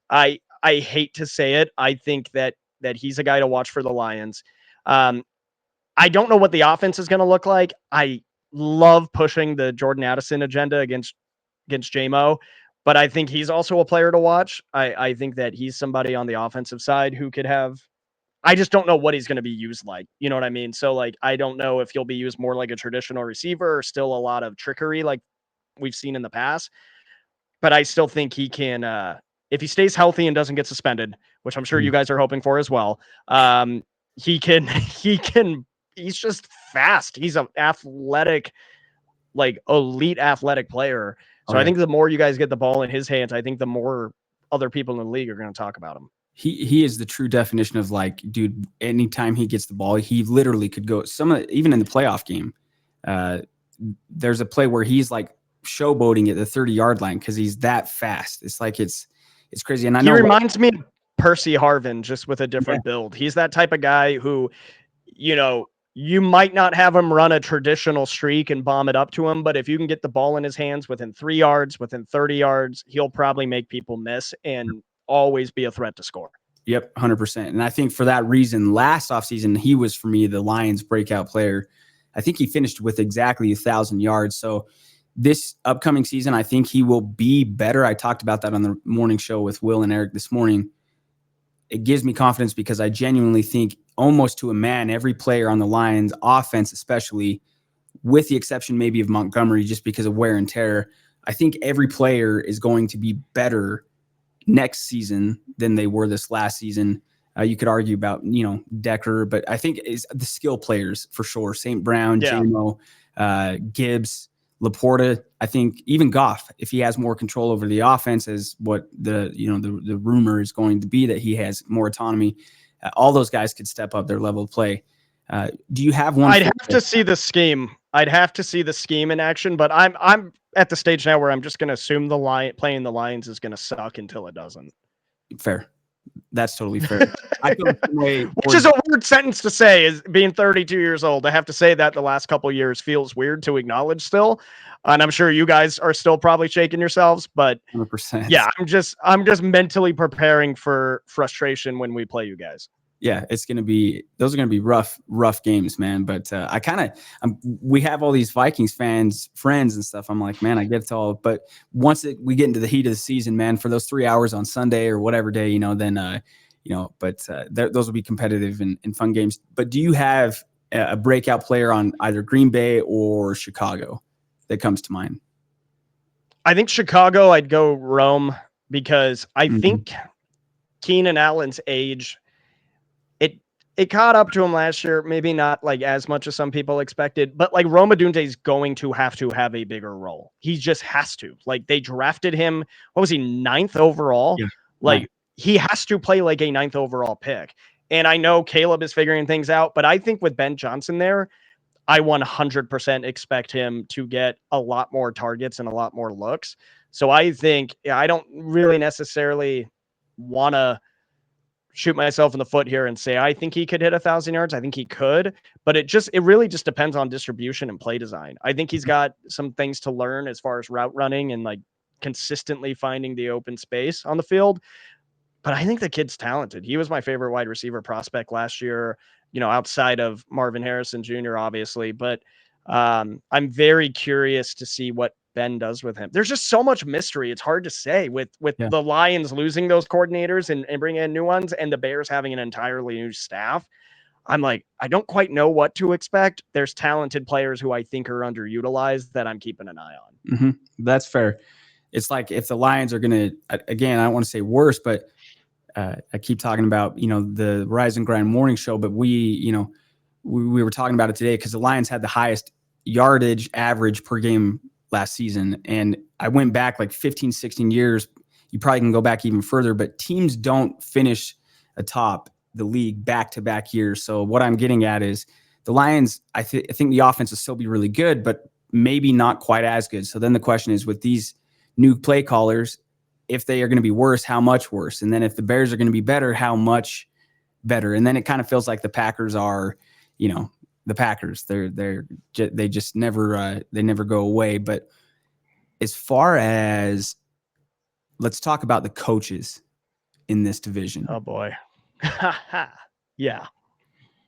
I hate to say it. I think that he's a guy to watch for the Lions. I don't know what the offense is going to look like. I love pushing the Jordan Addison agenda against JMO, but I think he's also a player to watch. I think that he's somebody on the offensive side who could have, I just don't know what he's going to be used like. You know what I mean? So like, I don't know if he'll be used more like a traditional receiver or still a lot of trickery like we've seen in the past, but I still think he can, if he stays healthy and doesn't get suspended, which I'm sure you guys are hoping for as well. He's just fast. He's an athletic, like elite athletic player. So I think the more you guys get the ball in his hands, I think the more other people in the league are going to talk about him. He is the true definition of like, dude, anytime he gets the ball, he literally could go even in the playoff game. There's a play where he's like showboating at the 30-yard line because he's that fast. It's like, it's crazy. And I know he reminds me of Percy Harvin, just with a different build. He's that type of guy who, you might not have him run a traditional streak and bomb it up to him, but if you can get the ball in his hands within 3 yards, within 30 yards, he'll probably make people miss and always be a threat to score. Yep, 100%. And I think for that reason, last offseason, he was, for me, the Lions' breakout player. I think he finished with exactly 1,000 yards. So this upcoming season, I think he will be better. I talked about that on the morning show with Will and Eric this morning. It gives me confidence because I genuinely think, almost to a man, every player on the Lions, offense especially, with the exception maybe of Montgomery just because of wear and tear, I think every player is going to be better next season than they were this last season. You could argue about, Decker, but I think it's the skill players for sure. St. Brown, JMO, Gibbs, Laporta. I think even Goff, if he has more control over the offense, as what the rumor is going to be that he has more autonomy, all those guys could step up their level of play. Do you have one? I'd have to see the scheme. I'd have to see the scheme in action, but I'm at the stage now where I'm just going to assume playing the Lions is going to suck until it doesn't. Fair. That's totally fair. I feel the same way. Which is a weird sentence to say, is being 32 years old. I have to say that the last couple of years feels weird to acknowledge still. And I'm sure you guys are still probably shaking yourselves, but 100%. yeah, I'm just mentally preparing for frustration when we play you guys. Yeah, those are gonna be rough games, man. But we have all these Vikings friends and stuff. I'm like, man, I get it all. But once we get into the heat of the season, man, for those 3 hours on Sunday or whatever day, then those will be competitive and fun games. But do you have a breakout player on either Green Bay or Chicago that comes to mind? I think Chicago, I'd go Rome, because I think Keenan Allen's age, it caught up to him last year. Maybe not like as much as some people expected, but like Rome Odunze is going to have a bigger role. He just has to. Like, they drafted him. What was he, 9th overall? Yeah, like he has to play like a 9th overall pick. And I know Caleb is figuring things out, but I think with Ben Johnson there, I 100% expect him to get a lot more targets and a lot more looks. So I think, I don't really necessarily want to shoot myself in the foot here and say I think he could hit 1,000 yards. I think he could, but it really just depends on distribution and play design. I think he's got some things to learn as far as route running and like consistently finding the open space on the field. But I think the kid's talented. He was my favorite wide receiver prospect last year, outside of Marvin Harrison Jr., obviously. But I'm very curious to see what Ben does with him. There's just so much mystery. It's hard to say with the Lions losing those coordinators and bringing in new ones, and the Bears having an entirely new staff. I'm like, I don't quite know what to expect. There's talented players who I think are underutilized that I'm keeping an eye on. Mm-hmm. That's fair. It's like if the Lions are going to, again, I don't want to say worse, but I keep talking about, the Rise and Grind morning show, but we were talking about it today because the Lions had the highest yardage average per game last season. And I went back like 15, 16 years. You probably can go back even further, but teams don't finish atop the league back-to-back years. So what I'm getting at is the Lions, I think the offense will still be really good, but maybe not quite as good. So then the question is, with these new play callers, if they are going to be worse, how much worse? And then if the Bears are going to be better, how much better? And then it kind of feels like the Packers are, the Packers. They just never go away. But as far as, let's talk about the coaches in this division. Oh boy. Yeah.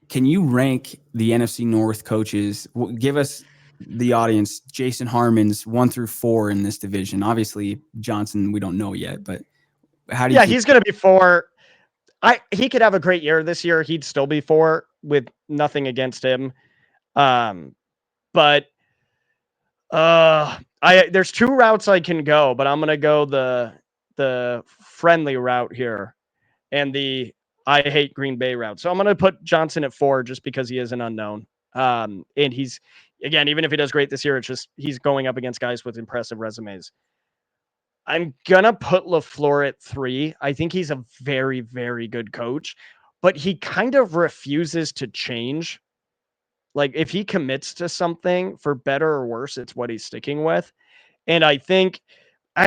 Can you rank the NFC North coaches? Give us, the audience, Jason Harmon's 1 through 4 in this division. Obviously Johnson, we don't know yet, but how do you he's going to be 4. He could have a great year this year. He'd still be 4 with nothing against him. But there's 2 routes I can go, but I'm going to go the friendly route here and the I hate Green Bay route. So I'm going to put Johnson at 4 just because he is an unknown. And he's, again, even if he does great this year, it's just he's going up against guys with impressive resumes. I'm going to put LaFleur at 3. I think he's a very, very good coach, but he kind of refuses to change. Like, if he commits to something, for better or worse, it's what he's sticking with. And I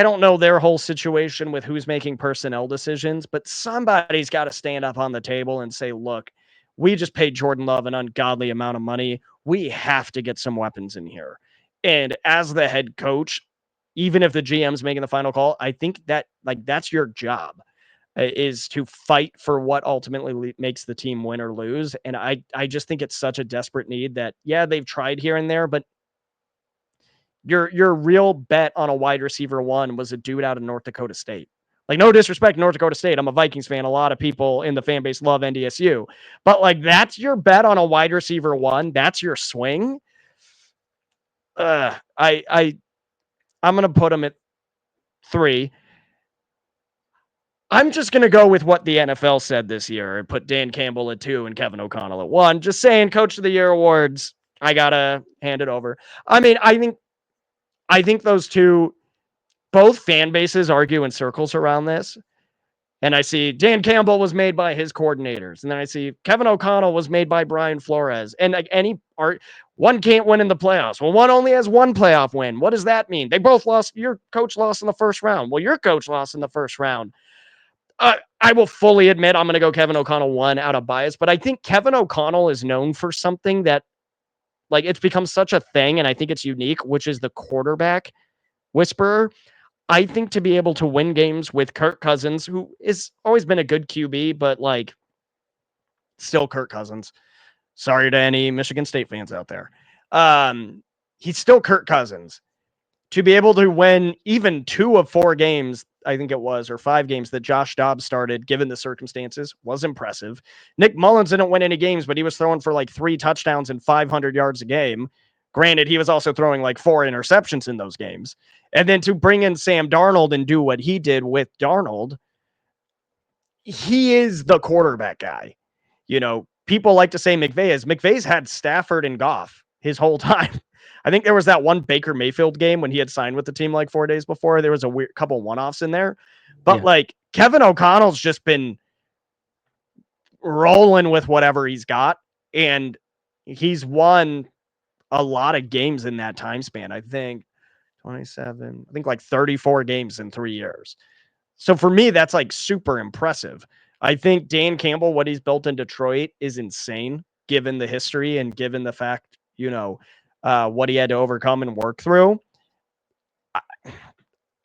don't know their whole situation with who's making personnel decisions, but somebody's got to stand up on the table and say, look, we just paid Jordan Love an ungodly amount of money. We have to get some weapons in here. And as the head coach, even if the GM's making the final call, I think that that's your job, is to fight for what ultimately makes the team win or lose. And I just think it's such a desperate need that, yeah, they've tried here and there, but your real bet on a wide receiver 1 was a dude out of North Dakota State. Like, no disrespect to North Dakota State. I'm a Vikings fan. A lot of people in the fan base love NDSU. But, like, that's your bet on a wide receiver 1. That's your swing. I'm going to put him at 3. I'm just going to go with what the NFL said this year and put Dan Campbell at 2 and Kevin O'Connell at 1. Just saying, Coach of the Year awards, I got to hand it over. I mean, I think those two, both fan bases argue in circles around this. And I see Dan Campbell was made by his coordinators. And then I see Kevin O'Connell was made by Brian Flores. And like one can't win in the playoffs. Well, one only has 1 playoff win. What does that mean? They both lost. Your coach lost in the first round. Well, your coach lost in the first round. I will fully admit I'm going to go Kevin O'Connell 1 out of bias, but I think Kevin O'Connell is known for something that, like, it's become such a thing, and I think it's unique, which is the quarterback whisperer. I think to be able to win games with Kirk Cousins, who is always been a good QB, but like still Kirk Cousins. Sorry to any Michigan State fans out there. He's still Kirk Cousins. To be able to win even 2 of 4 games, I think it was, or 5 games that Josh Dobbs started, given the circumstances, was impressive. Nick Mullins didn't win any games, but he was throwing for like 3 touchdowns and 500 yards a game. Granted, he was also throwing like 4 interceptions in those games. And then to bring in Sam Darnold and do what he did with Darnold, he is the quarterback guy. You know, people like to say McVay's had Stafford and Goff his whole time. I think there was that one Baker Mayfield game when he had signed with the team like 4 days before. There was a weird couple one-offs in there. But like Kevin O'Connell's just been rolling with whatever he's got. And he's won a lot of games in that time span. I think 27, I think like 34 games in 3 years. So for me, that's like super impressive. I think Dan Campbell, what he's built in Detroit is insane, given the history and given the fact, what he had to overcome and work through.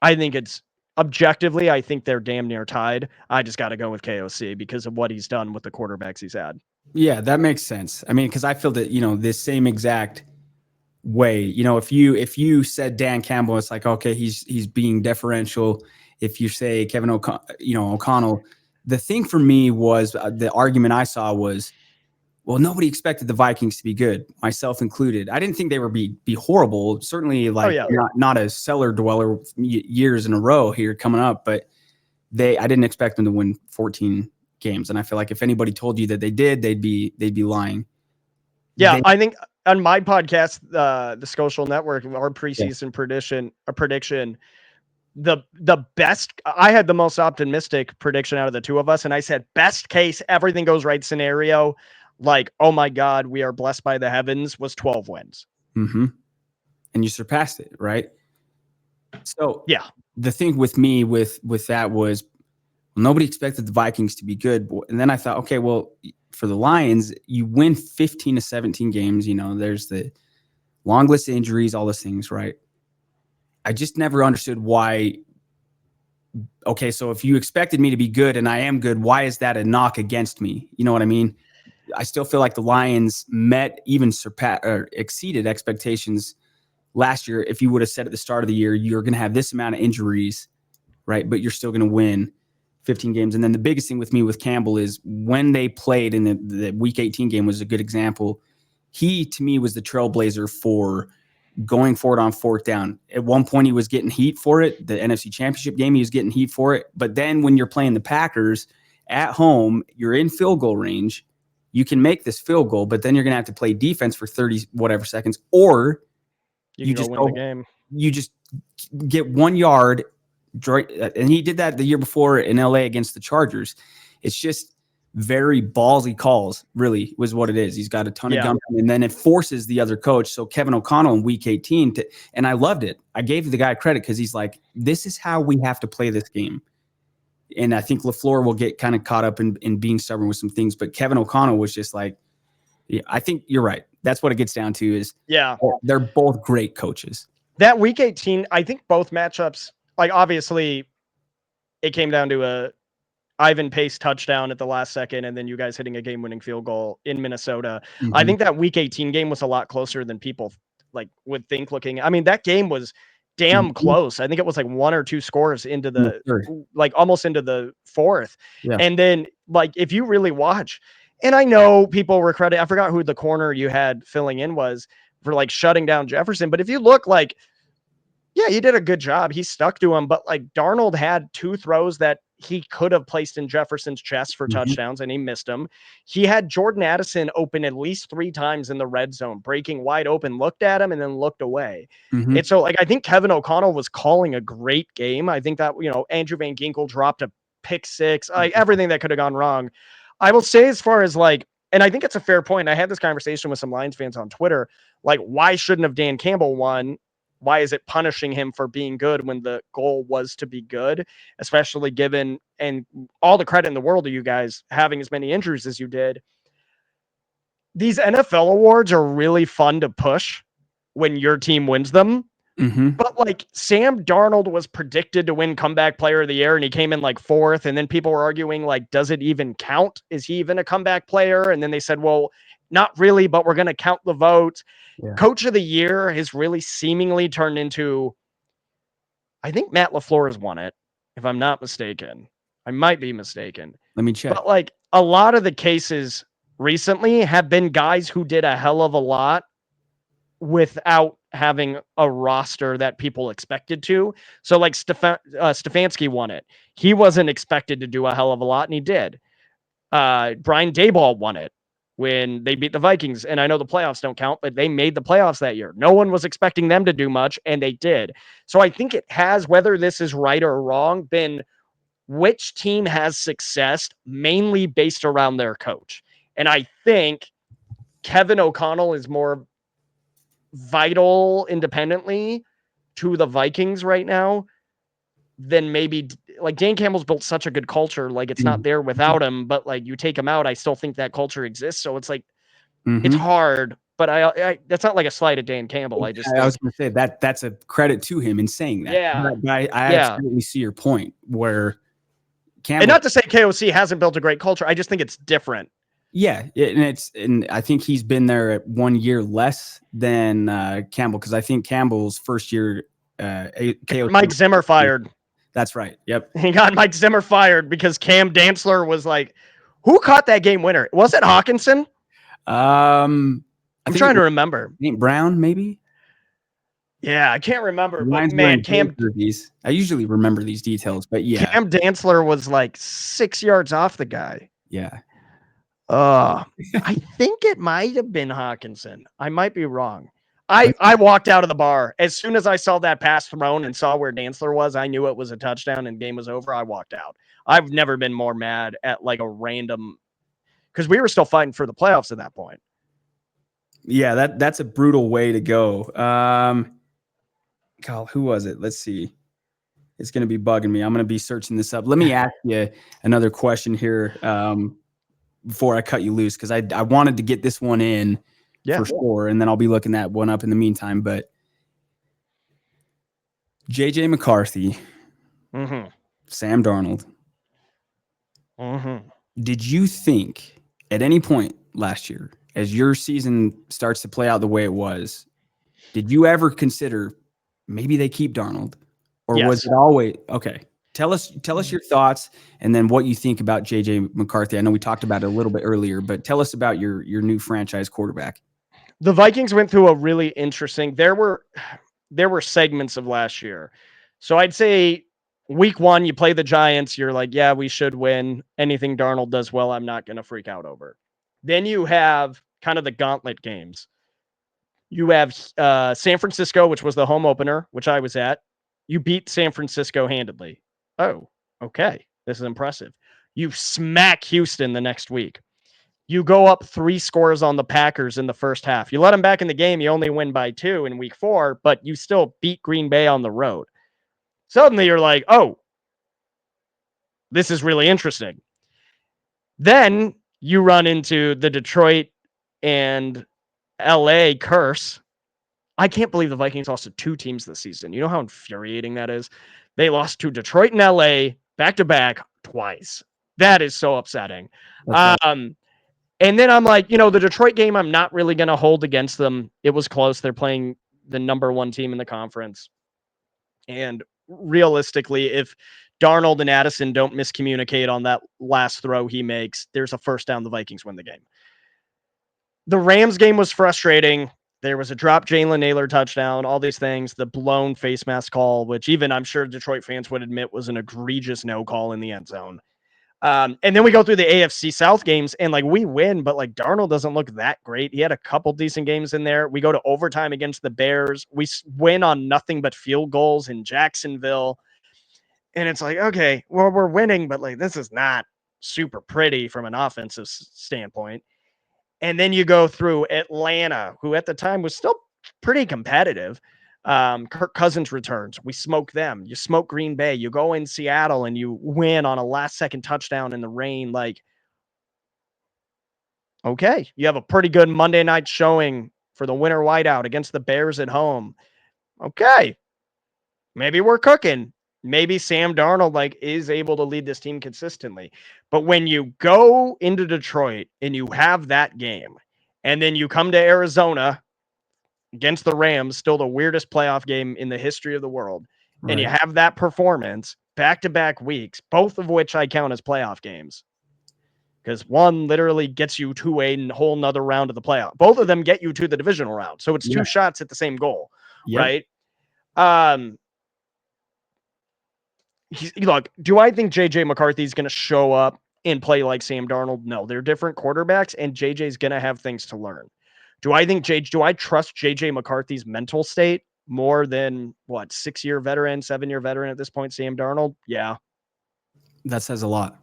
I think it's objectively, I think they're damn near tied. I just got to go with KOC because of what he's done with the quarterbacks he's had. Yeah, that makes sense. I mean, because I feel that, this same exact way, if you said Dan Campbell, it's like, okay, he's being deferential. If you say Kevin O'Connell, the thing for me was the argument I saw was, well, nobody expected the Vikings to be good, myself included. I didn't think they would be horrible. Certainly, not a cellar dweller years in a row here coming up, but I didn't expect them to win 14 games. And I feel like if anybody told you that they did, they'd be lying. Yeah, I think on my podcast, the Social Network, our preseason prediction, the best, I had the most optimistic prediction out of the two of us, and I said best case, everything goes right scenario, like, oh my God, we are blessed by the heavens, was 12 wins. Mm-hmm. And you surpassed it, right? So yeah, the thing with me with that was nobody expected the Vikings to be good. And then I thought, okay, well, for the Lions, you win 15 to 17 games. There's the long list of injuries, all those things, right? I just never understood why. Okay, so if you expected me to be good and I am good, why is that a knock against me? You know what I mean? I still feel like the Lions met, even surpassed or exceeded expectations last year. If you would have said at the start of the year, you're going to have this amount of injuries, right? But you're still going to win 15 games. And then the biggest thing with me with Campbell is when they played in the week 18 game was a good example. He, to me, was the trailblazer for going for it on fourth down. At one point, he was getting heat for it. The NFC Championship game, he was getting heat for it. But then when you're playing the Packers at home, you're in field goal range. You can make this field goal, but then you're going to have to play defense for 30 whatever seconds, or you just win the game. You just get 1 yard. And he did that the year before in LA against the Chargers. It's just very ballsy calls, really, was what it is. He's got a ton of gumption, and then it forces the other coach. So Kevin O'Connell in week 18, and I loved it. I gave the guy credit because he's like, this is how we have to play this game. And I think LaFleur will get kind of caught up in being stubborn with some things. But Kevin O'Connell was just like, yeah, I think you're right. That's what it gets down to is they're both great coaches. That week 18, I think both matchups, like obviously it came down to a Ivan Pace touchdown at the last second, and then you guys hitting a game-winning field goal in Minnesota. Mm-hmm. I think that week 18 game was a lot closer than people would think looking. I mean, that game was damn close. I think it was like 1 or 2 scores into the almost into the fourth. Yeah. And then if you really watch, and I know people were I forgot who the corner you had filling in was for shutting down Jefferson. But if you look he did a good job. He stuck to him, but Darnold had 2 throws that he could have placed in Jefferson's chest for touchdowns, and he missed them. He had Jordan Addison open at least 3 times in the red zone, breaking wide open, looked at him, and then looked away. Mm-hmm. And so, I think Kevin O'Connell was calling a great game. I think that, Andrew Van Ginkel dropped a pick 6, everything that could have gone wrong. I will say as far as and I think it's a fair point. I had this conversation with some Lions fans on Twitter, why shouldn't have Dan Campbell won? why is it punishing him for being good when the goal was to be good, especially given, and all the credit in the world to you guys having as many injuries as you did. These NFL awards are really fun to push when your team wins them. Mm-hmm. But like Sam Darnold was predicted to win comeback player of the year and he came in like 4th. And then people were arguing, like, does it even count? Is he even a comeback player? And then they said, well, not really, but we're going to count the vote. Yeah. Coach of the year has really seemingly turned into, I think Matt LaFleur has won it, if I'm not mistaken. I might be mistaken. Let me check. But like a lot of the cases recently have been guys who did a hell of a lot without having a roster that people expected to. So like Stefanski won it. He wasn't expected to do a hell of a lot, and he did. Brian Daboll won it when they beat the Vikings. And I know the playoffs don't count, but they made the playoffs that year. No one was expecting them to do much, and they did. So I think it has, whether this is right or wrong, been which team has success mainly based around their coach. And I think Kevin O'Connell is more vital independently to the Vikings right now than maybe, like, Dan Campbell's built such a good culture. Like, it's not there without him, but like you take him out, I still think that culture exists. So it's like, it's hard, but I that's not like a slight at Dan Campbell. I just I was going to say that's a credit to him in saying that. Yeah. But I absolutely see your point where Campbell, and not to say KOC hasn't built a great culture. I just think it's different. Yeah, and I think he's been there at 1 year less than Campbell, because I think Campbell's first year, KOC, Mike Zimmer fired. That's right. Yep. He got Mike Zimmer fired because Cam Dantzler was like, who caught that game winner? Was it Hawkinson? I'm trying to remember. Nate Brown, maybe. Yeah, I can't remember. But man, I usually remember these details, but yeah, Cam Dantzler was like 6 yards off the guy. Yeah. I think it might have been Hawkinson. I might be wrong. I walked out of the bar. As soon as I saw that pass thrown and saw where Dantzler was, I knew it was a touchdown and game was over. I walked out. I've never been more mad at like a random, because we were still fighting for the playoffs at that point. Yeah, that's a brutal way to go. God, who was it? Let's see. It's going to be bugging me. I'm going to be searching this up. Let me ask you another question here before I cut you loose, because I wanted to get this one in for sure, and then I'll be looking that one up in the meantime. But JJ McCarthy, Sam Darnold, did you think at any point last year, as your season starts to play out the way it was, did you ever consider maybe they keep Darnold, or was it always okay? Tell us your thoughts, and then what you think about JJ McCarthy. I know we talked about it a little bit earlier, but tell us about your new franchise quarterback. The Vikings went through a really interesting, there were segments of last year. So I'd say week 1, you play the Giants, you're like, yeah, we should win. Anything Darnold does well, I'm not going to freak out over. Then you have kind of the gauntlet games. You have San Francisco, which was the home opener, which I was at. You beat San Francisco handedly. Oh, okay. This is impressive. You smack Houston the next week. You go up 3 scores on the Packers in the first half. You let them back in the game. You only win by 2 in week 4, but you still beat Green Bay on the road. Suddenly you're like, oh, this is really interesting. Then you run into the Detroit and LA curse. I can't believe the Vikings lost to 2 teams this season. You know how infuriating that is? They lost to Detroit and LA back-to-back twice. That is so upsetting. And then I'm like, the Detroit game, I'm not really going to hold against them. It was close. They're playing the number 1 team in the conference. And realistically, if Darnold and Addison don't miscommunicate on that last throw he makes, there's a first down, the Vikings win the game. The Rams game was frustrating. There was a drop Jalen Naylor touchdown, all these things, the blown face mask call, which even I'm sure Detroit fans would admit was an egregious no call in the end zone. And then we go through the AFC South games and like we win, but like Darnold doesn't look that great. He had a couple decent games in there. We go to overtime against the Bears. We win on nothing but field goals in Jacksonville. And it's like, okay, well, we're winning, but like, this is not super pretty from an offensive standpoint. And then you go through Atlanta, who at the time was still pretty competitive. Kirk Cousins returns. We smoke them. You smoke Green Bay. You go in Seattle and you win on a last-second touchdown in the rain. Like, okay, you have a pretty good Monday night showing for the winter whiteout against the Bears at home. Okay, maybe we're cooking. Maybe Sam Darnold is able to lead this team consistently. But when you go into Detroit and you have that game, and then you come to Arizona against the Rams, still the weirdest playoff game in the history of the world, and you have that performance back-to-back weeks, both of which I count as playoff games, because one literally gets you to a whole nother round of the playoff. Both of them get you to the divisional round. So it's two shots at the same goal, right? Look, do I think JJ McCarthy is going to show up and play like Sam Darnold? No, they're different quarterbacks, and JJ's going to have things to learn. Do I trust JJ McCarthy's mental state more than 6-year veteran, 7-year veteran at this point, Sam Darnold? Yeah. That says a lot.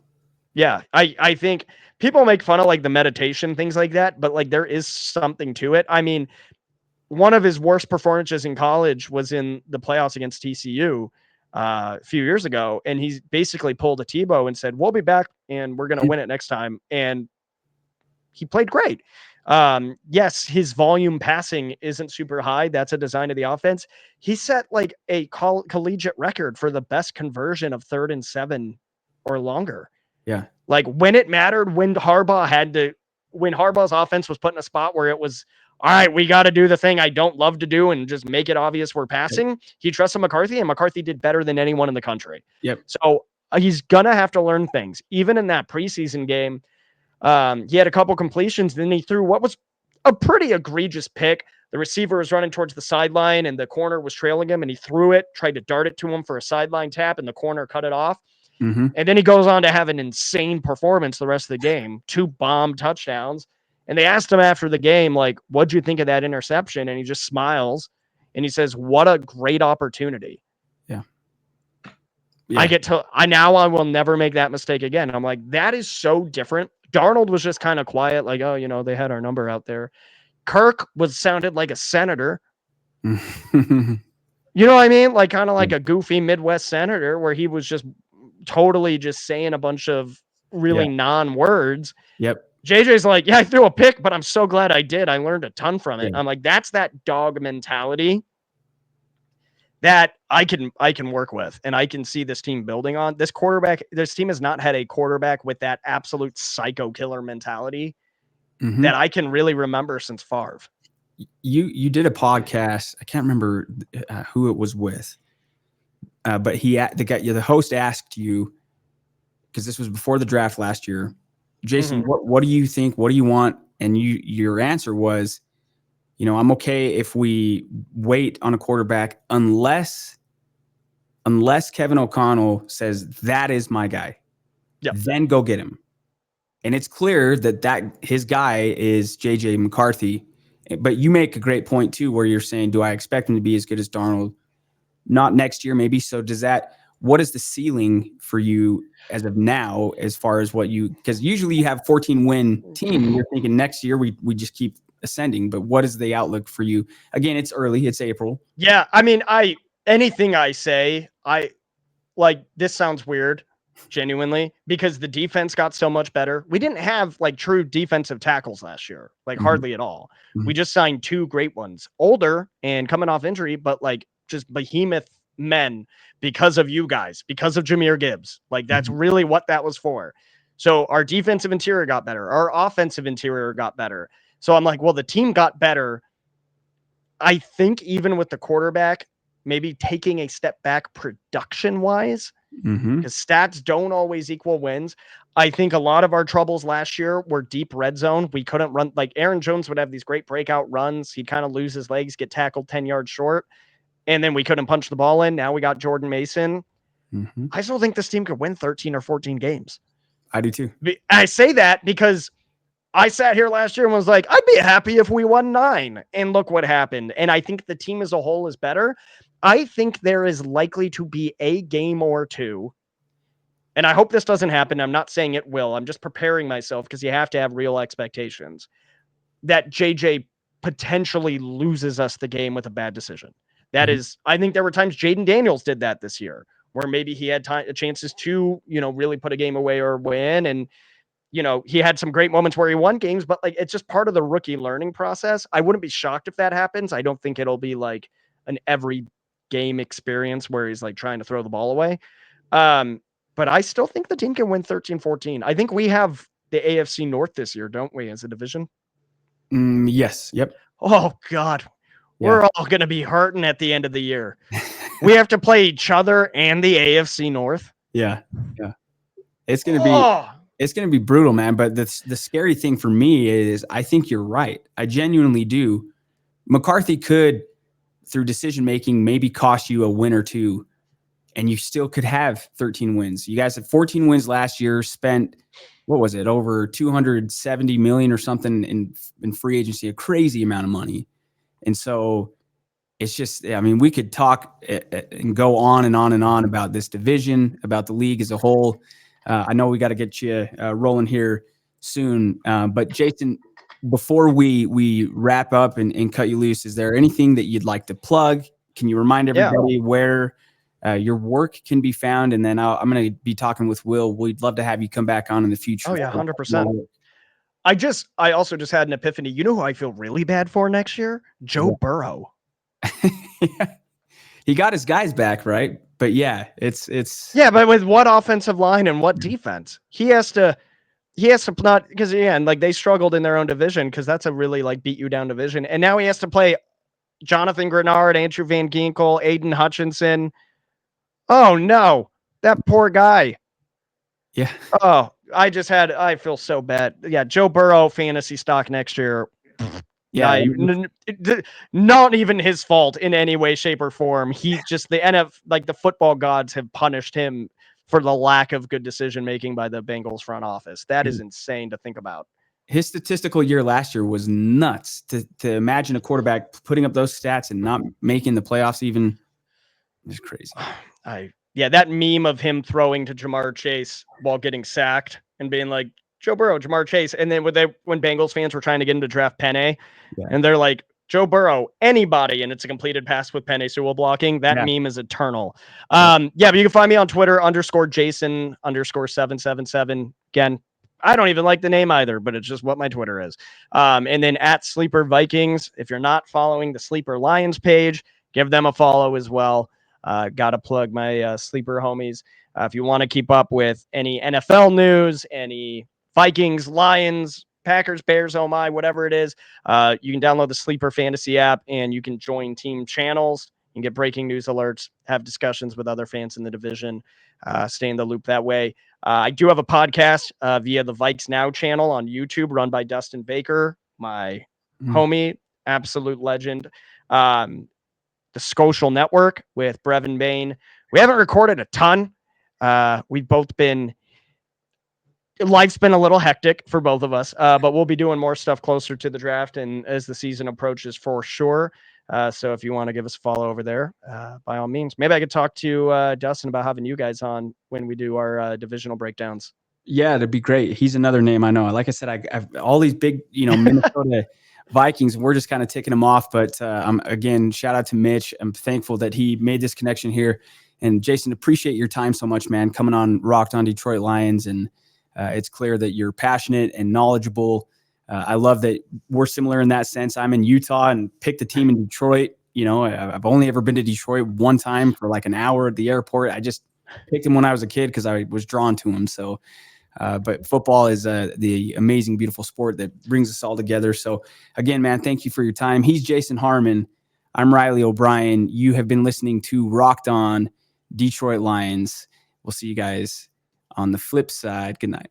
Yeah. I think people make fun of the meditation, things like that, but there is something to it. I mean, one of his worst performances in college was in the playoffs against TCU a few years ago. And he basically pulled a Tebow and said, we'll be back and we're going to win it next time. And he played great. Yes, his volume passing isn't super high. That's a design of the offense. He set a collegiate record for the best conversion of 3rd and 7 or longer. Yeah. When it mattered, when Harbaugh's offense was put in a spot where it was, all right, we got to do the thing I don't love to do and just make it obvious we're passing. He trusted McCarthy, and McCarthy did better than anyone in the country. Yep. So he's going to have to learn things. Even in that preseason game, he had a couple completions. Then he threw what was a pretty egregious pick. The receiver was running towards the sideline, and the corner was trailing him, and he threw it, tried to dart it to him for a sideline tap, and the corner cut it off. Mm-hmm. And then he goes on to have an insane performance the rest of the game, 2 bomb touchdowns. And they asked him after the game, what'd you think of that interception? And he just smiles and he says, what a great opportunity. Yeah. I will never make that mistake again. I'm like, that is so different. Darnold was just kind of quiet, they had our number out there. Kirk sounded like a senator. You know what I mean? Kind of like a goofy Midwest senator where he was just totally just saying a bunch of really non-words. Yep. JJ's like, yeah, I threw a pick, but I'm so glad I did. I learned a ton from it. I'm like, that's that dog mentality that I can work with, and I can see this team building on. This team has not had a quarterback with that absolute psycho killer mentality that I can really remember since Favre. You did a podcast. I can't remember who it was with, but the host asked you, because this was before the draft last year, Jason, what do you think? What do you want? And your answer was, I'm okay if we wait on a quarterback unless Kevin O'Connell says that is my guy. Yep. Then go get him. And it's clear that his guy is JJ McCarthy. But you make a great point too, where you're saying, do I expect him to be as good as Darnold? Not next year, maybe. So what is the ceiling for you as of now, as far as because usually you have 14-win team and you're thinking next year we just keep ascending, but what is the outlook for you? Again, it's early, it's April. Yeah. I mean, anything I say, this sounds weird, genuinely, because the defense got so much better. We didn't have true defensive tackles last year, hardly at all. We just signed 2 great ones, older and coming off injury, but just behemoth men because of you guys, because of Jahmyr Gibbs. That's really what that was for. So our defensive interior got better. Our offensive interior got better. So I'm like, well, the team got better. I think even with the quarterback, maybe taking a step back production wise, because stats don't always equal wins. I think a lot of our troubles last year were deep red zone. We couldn't run. Aaron Jones would have these great breakout runs. He'd kind of lose his legs, get tackled 10 yards short, and then we couldn't punch the ball in. Now we got Jordan Mason. I still think this team could win 13 or 14 games. I do too. I say that because I sat here last year and was like, I'd be happy if we won 9. And look what happened. And I think the team as a whole is better. I think there is likely to be a game or 2. And I hope this doesn't happen. I'm not saying it will. I'm just preparing myself because you have to have real expectations that JJ potentially loses us the game with a bad decision. That is, I think there were times Jaden Daniels did that this year, where maybe he had chances to, really put a game away or win. And, he had some great moments where he won games, but like, it's just part of the rookie learning process. I wouldn't be shocked if that happens. I don't think it'll be like an every game experience where he's like trying to throw the ball away. But I still think the team can win 13-14. I think we have the AFC North this year, don't we, as a division? Yes. Yep. Oh, God. Yeah. We're all going to be hurting at the end of the year. We have to play each other and the AFC North. Yeah. Yeah. It's going to be brutal, man. But the scary thing for me is I think you're right. I genuinely do. McCarthy could, through decision-making, maybe cost you a win or two, and you still could have 13 wins. You guys had 14 wins last year, spent, what was it, over $270 million or something in free agency, a crazy amount of money. And so it's just, I mean, we could talk and go on and on and on about this division, about the league as a whole. I know we got to get you rolling here soon. But Jason, before we wrap up and cut you loose, is there anything that you'd like to plug? Can you remind everybody where your work can be found? And then I'm going to be talking with Will. We'd love to have you come back on in the future. Oh yeah, 100%. I also just had an epiphany. You know who I feel really bad for next year? Joe Burrow. Yeah. He got his guys back, right? But yeah, it's but with what offensive line and what defense? He has to not, because like they struggled in their own division, because that's a really like beat you down division. And now he has to play Jonathan Grenard, Andrew Van Ginkel, Aiden Hutchinson. Oh no, that poor guy. Yeah. Oh, I feel so bad. Yeah, Joe Burrow fantasy stock next year. Yeah, not even his fault in any way, shape, or form. He's just the football gods have punished him for the lack of good decision making by the Bengals front office. That is insane to think about. His statistical year last year was nuts. To imagine a quarterback putting up those stats and not making the playoffs even is crazy. That meme of him throwing to Jamar Chase while getting sacked and being like, Joe Burrow, Jamar Chase. And then when Bengals fans were trying to get him to draft Penny, and they're like, Joe Burrow, anybody, and it's a completed pass with Penny Sewell blocking. That meme is eternal. But you can find me on Twitter, _Jason_777. Again, I don't even like the name either, but it's just what my Twitter is. And then at Sleeper Vikings. If you're not following the Sleeper Lions page, give them a follow as well. Got to plug my Sleeper homies. If you want to keep up with any NFL news, any Vikings, Lions, Packers, Bears, oh my, whatever it is, you can download the Sleeper Fantasy app and you can join team channels and get breaking news alerts, have discussions with other fans in the division, stay in the loop that way. I do have a podcast via the Vikes Now channel on YouTube run by Dustin Baker, my homie, absolute legend. The Social Network with Brevin Bain. We haven't recorded a ton. We've both life's been a little hectic for both of us, but we'll be doing more stuff closer to the draft and as the season approaches for sure. So if you want to give us a follow over there, by all means. Maybe I could talk to Dustin about having you guys on when we do our divisional breakdowns. Yeah, that'd be great. He's another name I know. Like I said, I've all these big, Minnesota Vikings. We're just kind of ticking them off. But again, shout out to Mitch. I'm thankful that he made this connection here. And Jason, appreciate your time so much, man, coming on Rocked on Detroit Lions. And it's clear that you're passionate and knowledgeable. I love that we're similar in that sense. I'm in Utah and picked a team in Detroit. I've only ever been to Detroit one time for like an hour at the airport. I just picked him when I was a kid because I was drawn to him. So, but football is the amazing, beautiful sport that brings us all together. So again, man, thank you for your time. He's Jason Harmon. I'm Riley O'Brien. You have been listening to Rocked On Detroit Lions. We'll see you guys on the flip side. Good night.